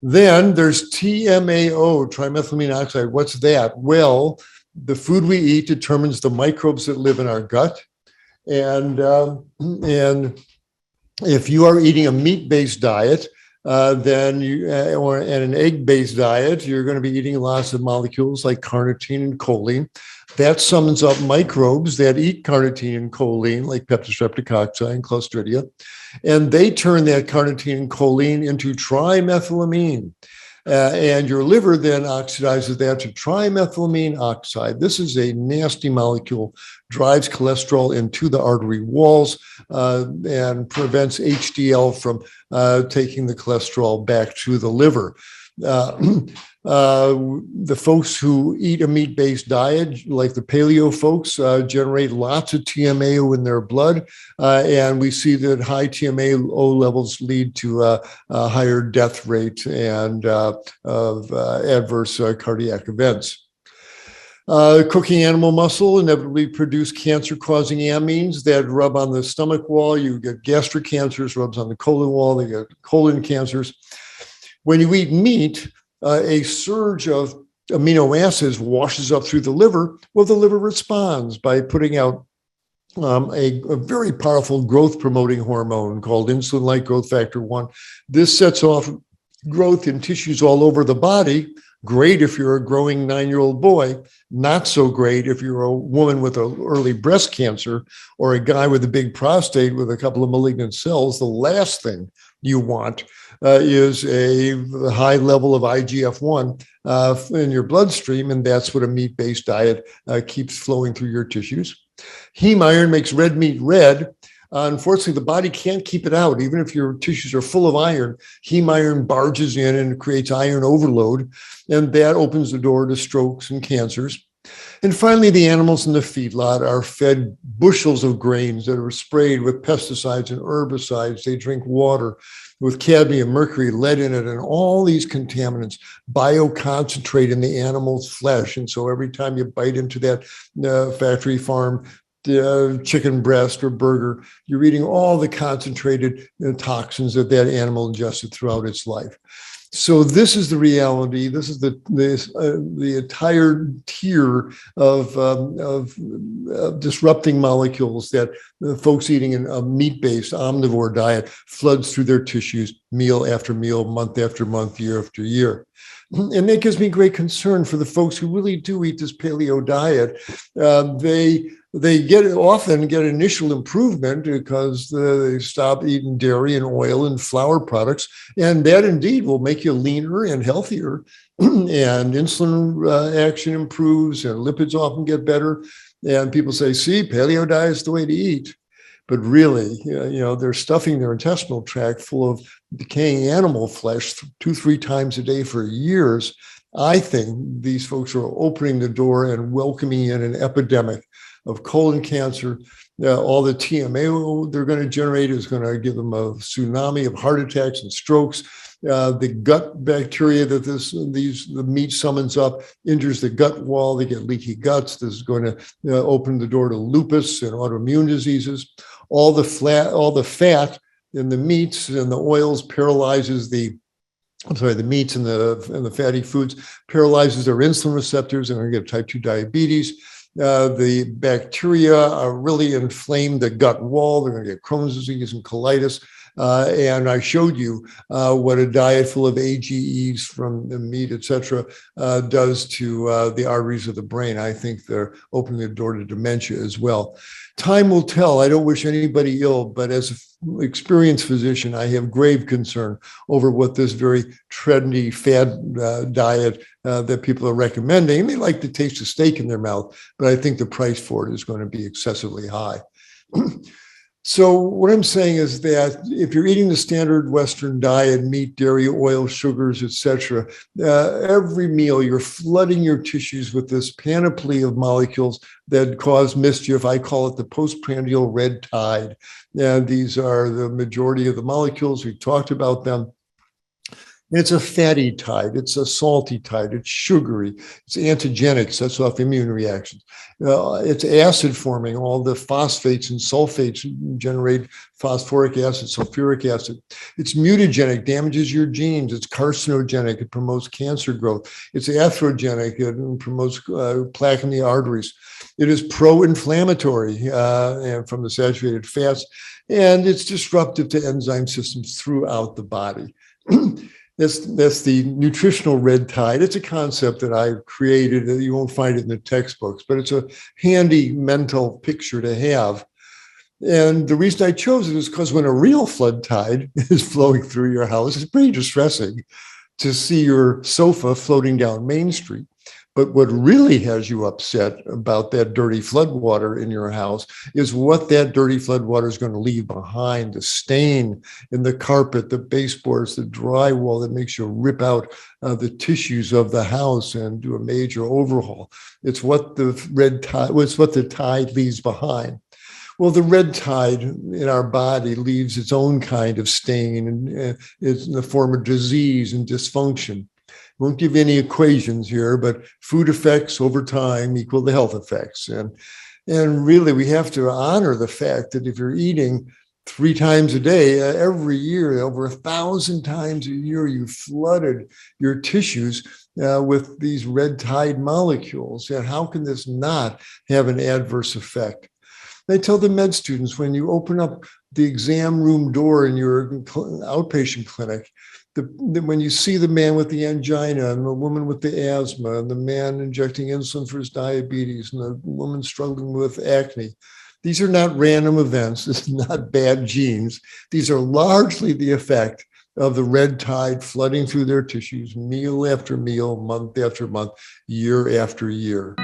Then there's TMAO, trimethylamine oxide. What's that? Well, the food we eat determines the microbes that live in our gut. And if you are eating a meat-based diet, then or an egg-based diet, you're going to be eating lots of molecules like carnitine and choline. That summons up microbes that eat carnitine and choline, like Peptostreptococci and Clostridia, and they turn that carnitine and choline into trimethylamine. And your liver then oxidizes that to trimethylamine oxide. This is a nasty molecule, drives cholesterol into the artery walls and prevents HDL from taking the cholesterol back to the liver. The folks who eat a meat-based diet, like the paleo folks, generate lots of TMAO in their blood, and we see that high TMAO levels lead to a higher death rate and of adverse cardiac events. Cooking animal muscle inevitably produce cancer-causing amines that rub on the stomach wall. You get gastric cancers, rubs on the colon wall, they get colon cancers. When you eat meat, a surge of amino acids washes up through the liver. Well, the liver responds by putting out a very powerful growth-promoting hormone called insulin-like growth factor 1. This sets off growth in tissues all over the body. Great if you're a growing 9-year-old boy, not so great if you're a woman with early breast cancer or a guy with a big prostate with a couple of malignant cells. The last thing you want is a high level of IGF-1 in your bloodstream, and that's what a meat-based diet keeps flowing through your tissues. Heme iron makes red meat red. Unfortunately, the body can't keep it out. Even if your tissues are full of iron, heme iron barges in and creates iron overload, and that opens the door to strokes and cancers. And finally, the animals in the feedlot are fed bushels of grains that are sprayed with pesticides and herbicides. They drink water with cadmium, mercury, lead in it, and all these contaminants bioconcentrate in the animal's flesh. And so every time you bite into that factory farm chicken breast or burger, you're eating all the concentrated toxins that animal ingested throughout its life. So this is the reality. This is the entire tier of disrupting molecules that the folks eating a meat-based omnivore diet floods through their tissues meal after meal, month after month, year after year. And that gives me great concern for the folks who really do eat this paleo diet. They often get initial improvement because they stop eating dairy and oil and flour products, and that indeed will make you leaner and healthier, and insulin action improves, and lipids often get better. And people say, see, paleo diet is the way to eat. But really, they're stuffing their intestinal tract full of decaying animal flesh 2-3 times a day for years. I think these folks are opening the door and welcoming in an epidemic of colon cancer. All the TMAO they're going to generate is going to give them a tsunami of heart attacks and strokes. The gut bacteria that the meat summons up injures the gut wall. They get leaky guts. This is going to open the door to lupus and autoimmune diseases. All the fat in the meats and the oils paralyzes the meats and the fatty foods paralyzes their insulin receptors, and they're going to get type 2 diabetes. The bacteria really inflame the gut wall. They're going to get Crohn's disease and colitis. And I showed you what a diet full of AGEs from the meat, et cetera, does to the arteries of the brain. I think they're opening the door to dementia as well. Time will tell. I don't wish anybody ill, but as an experienced physician, I have grave concern over what this very trendy fad diet that people are recommending. They like the taste of steak in their mouth, but I think the price for it is going to be excessively high. So what I'm saying is that if you're eating the standard Western diet, meat, dairy, oil, sugars, etc., every meal you're flooding your tissues with this panoply of molecules that cause mischief. I call it the postprandial red tide. And these are the majority of the molecules. We've talked about them. And it's a fatty tide. It's a salty tide. It's sugary. It's antigenic, sets off immune reactions. It's acid forming. All the phosphates and sulfates generate phosphoric acid, sulfuric acid. It's mutagenic, damages your genes. It's carcinogenic. It promotes cancer growth. It's atherogenic. It promotes plaque in the arteries. It is pro-inflammatory and from the saturated fats, and it's disruptive to enzyme systems throughout the body. That's the nutritional red tide. It's a concept that I've created. You won't find it in the textbooks, but it's a handy mental picture to have. And the reason I chose it is because when a real flood tide is flowing through your house, it's pretty distressing to see your sofa floating down Main Street. But what really has you upset about that dirty floodwater in your house is what that dirty floodwater is going to leave behind, the stain in the carpet, the baseboards, the drywall that makes you rip out the tissues of the house and do a major overhaul. It's what the red tide, it's what the tide leaves behind. Well, the red tide in our body leaves its own kind of stain, and it's in the form of disease and dysfunction. Won't give any equations here, but food effects over time equal the health effects. And really, we have to honor the fact that if you're eating 3 times a day, every year, over 1,000 times a year, you've flooded your tissues with these red tide molecules. And how can this not have an adverse effect? I tell the med students, when you open up the exam room door in your outpatient clinic, when you see the man with the angina and the woman with the asthma and the man injecting insulin for his diabetes and the woman struggling with acne, these are not random events. This is not bad genes. These are largely the effect of the red tide flooding through their tissues, meal after meal, month after month, year after year.